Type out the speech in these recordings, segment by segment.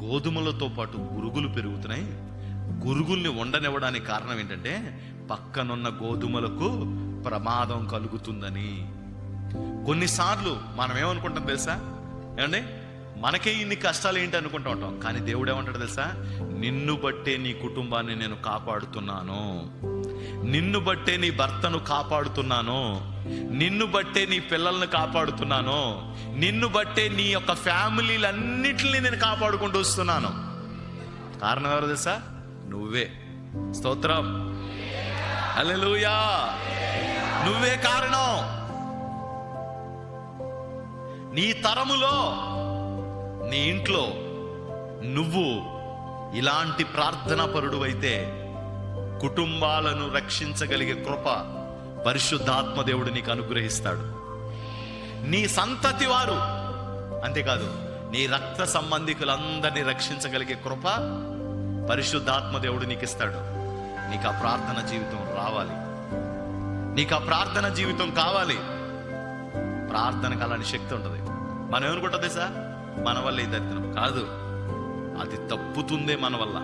గోధుమలతో పాటు గురుగులు పెరుగుతున్నాయి. గురుగుల్ని ఉండనివ్వడానికి కారణం ఏంటంటే పక్కనున్న గోధుమలకు ప్రమాదం కలుగుతుందని. కొన్నిసార్లు మనం ఏమనుకుంటాం తెలుసా ఏమండి, మనకే ఇన్ని కష్టాలు ఏంటి అనుకుంటూ ఉంటాం. కానీ దేవుడు ఏమంటాడు తెలుసా, నిన్ను బట్టే నీ కుటుంబాన్ని నేను కాపాడుతున్నాను, నిన్ను బట్టే నీ భర్తను కాపాడుతున్నాను, నిన్ను బట్టే నీ పిల్లల్ని కాపాడుతున్నాను, నిన్ను బట్టే నీ యొక్క ఫ్యామిలీలన్నిటిని నేను కాపాడుకుంటూ వస్తున్నాను. కారణం ఎవరు తెలుసా? నువ్వే. స్తోత్రం, హల్లెలూయా. నువ్వే కారణం. నీ తరములో నీ ఇంట్లో నువ్వు ఇలాంటి ప్రార్థనా పరుడు అయితే కుటుంబాలను రక్షించగలిగే కృప పరిశుద్ధాత్మ దేవుడు నీకు అనుగ్రహిస్తాడు. నీ సంతతి వారు, అంతేకాదు నీ రక్త సంబంధికులందరినీ రక్షించగలిగే కృప పరిశుద్ధాత్మ దేవుడు నీకు ఇస్తాడు. నీకు ఆ ప్రార్థన జీవితం రావాలి, నీకు ఆ ప్రార్థన జీవితం కావాలి. ప్రార్థనకు అలాంటి శక్తి ఉంటుంది. మనం ఏమనుకుంటుంది సార్, మన వల్ల ఈ దరిద్రం కాదు, అది తప్పుతుందే మన వల్ల.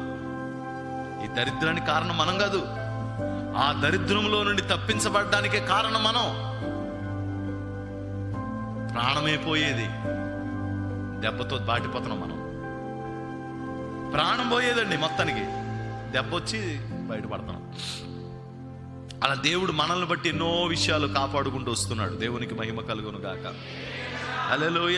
ఈ దరిద్రానికి కారణం మనం కాదు, ఆ దరిద్రంలో నుండి తప్పించబడడానికే కారణం మనం. ప్రాణమే పోయేది, దెబ్బతో దాటిపోతున్నాం మనం. ప్రాణం పోయేదండి మొత్తానికి, దెబ్బ వచ్చి బయటపడుతున్నాం. అలా దేవుడు మనల్ని బట్టి ఎన్నో విషయాలు కాపాడుకుంటూ వస్తున్నాడు. దేవునికి మహిమ కలుగును గాక. హల్లెలూయా.